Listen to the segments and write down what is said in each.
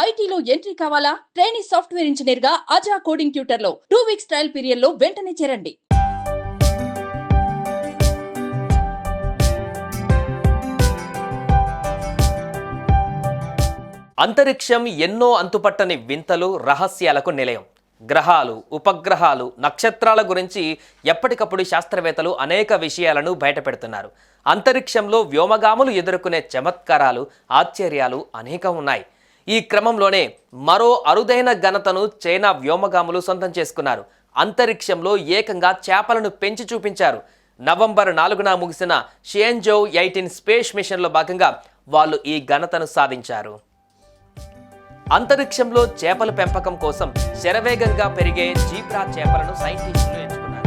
ఐటీలో ఎంట్రీ కావాలా? Trainee software engineer గా అజా కోడింగ్ ట్యూటర్ లో 2 వీక్స్ ట్రయల్ పీరియడ్ లో వెంటనే చేరండి. అంతరిక్షం ఎన్నో అంతుపట్టని వింతలు, రహస్యాలకు నిలయం. గ్రహాలు, ఉపగ్రహాలు, నక్షత్రాల గురించి ఎప్పటికప్పుడు శాస్త్రవేత్తలు అనేక విషయాలను బయటపెడుతున్నారు. అంతరిక్షంలో వ్యోమగాములు ఎదుర్కొనే చమత్కారాలు, ఆశ్చర్యాలు అనేకం ఉన్నాయి. ఈ క్రమంలోనే మరో అరుదైన ఘనతను చైనా వ్యోమగాములు సొంతం చేసుకున్నారు. అంతరిక్షంలో ఏకంగా చేపలను పెంచి చూపించారు. నవంబర్ 4న ముగిసిన షియన్జౌ 18 స్పేస్ మిషన్లో భాగంగా వాళ్ళు ఈ ఘనతను సాధించారు. అంతరిక్షంలో చేపల పెంపకం కోసం శరవేగంగా పెరిగే జీబ్రా చేపలను సైంటిస్టులు ఎంచుకున్నారు.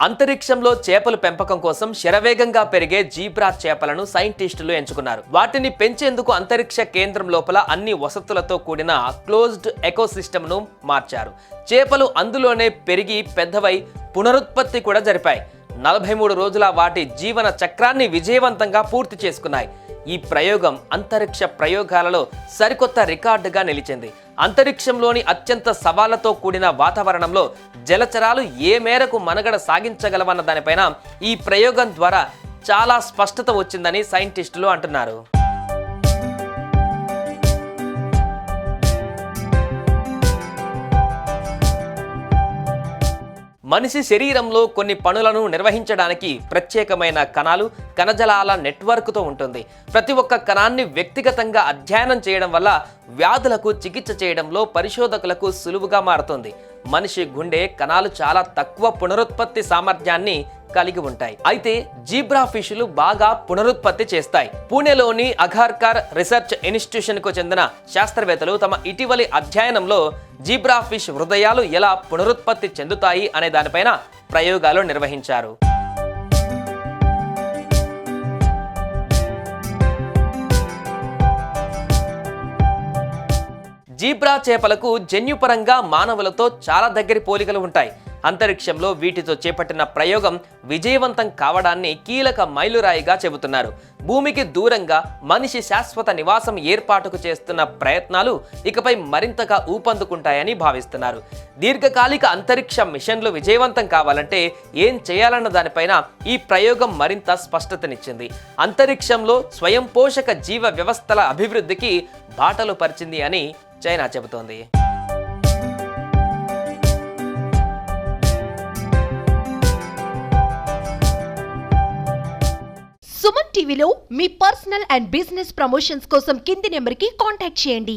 అంతరిక్షంలో చేపల పెంపకం కోసం శరవేగంగా పెరిగే జీబ్రా చేపలను సైంటిస్టులు ఎంచుకున్నారు. వాటిని పెంచేందుకు అంతరిక్ష కేంద్రం లోపల అన్ని వసతులతో కూడిన క్లోజ్డ్ ఎకోసిస్టమ్ను మార్చారు. చేపలు అందులోనే పెరిగి పెద్దవై పునరుత్పత్తి కూడా జరిపాయి. 43 రోజుల వాటి జీవన చక్రాన్ని విజయవంతంగా పూర్తి చేసుకున్నాయి. ఈ ప్రయోగం అంతరిక్ష ప్రయోగాలలో సరికొత్త రికార్డుగా నిలిచింది. అంతరిక్షంలోని అత్యంత సవాళ్లతో కూడిన వాతావరణంలో జలచరాలు ఏ మేరకు మనుగడ సాగించగలవన్న దానిపైన ఈ ప్రయోగం ద్వారా చాలా స్పష్టత వచ్చిందని సైంటిస్టులు అంటున్నారు. మనిషి శరీరంలో కొన్ని పనులను నిర్వహించడానికి ప్రత్యేకమైన కణాలు, కణజాలాల నెట్వర్క్తో ఉంటుంది. ప్రతి ఒక్క కణాన్ని వ్యక్తిగతంగా అధ్యయనం చేయడం వల్ల వ్యాధులకు చికిత్స చేయడంలో పరిశోధకులకు సులువుగా మారుతుంది. మనిషి గుండె కణాలు చాలా తక్కువ పునరుత్పత్తి సామర్థ్యాన్ని కలిగి ఉంటాయి. అయితే జీబ్రా ఫిష్లు బాగా పునరుత్పత్తి చేస్తాయి. పూణేలోని అఘార్కర్ రీసెర్చ్ ఇన్స్టిట్యూషన్ కు చెందిన శాస్త్రవేత్తలు తమ ఇటీవలి అధ్యయనంలో జీబ్రా ఫిష్ హృదయాలు ఎలా పునరుత్పత్తి చెందుతాయి అనే దానిపైన ప్రయోగాలు నిర్వహించారు. జీబ్రా చేపలకు జన్యుపరంగా మానవులతో చాలా దగ్గరి పోలికలు ఉంటాయి. అంతరిక్షంలో వీటితో చేపట్టిన ప్రయోగం విజయవంతం కావడాన్ని కీలక మైలురాయిగా చెబుతున్నారు. భూమికి దూరంగా మనిషి శాశ్వత నివాసం ఏర్పాటుకు చేస్తున్న ప్రయత్నాలు ఇకపై మరింతగా ఊపందుకుంటాయని భావిస్తున్నారు. దీర్ఘకాలిక అంతరిక్ష మిషన్లు విజయవంతం కావాలంటే ఏం చేయాలన్న దానిపైన ఈ ప్రయోగం మరింత స్పష్టతనిచ్చింది. అంతరిక్షంలో స్వయం పోషక జీవ వ్యవస్థల అభివృద్ధికి బాటలు పరిచింది అని చైనా చెబుతోంది. సుమన్ టీవీలో మీ పర్సనల్ అండ్ బిజినెస్ ప్రమోషన్స్ కోసం కింది నెంబర్కి కాంటాక్ట్ చేయండి.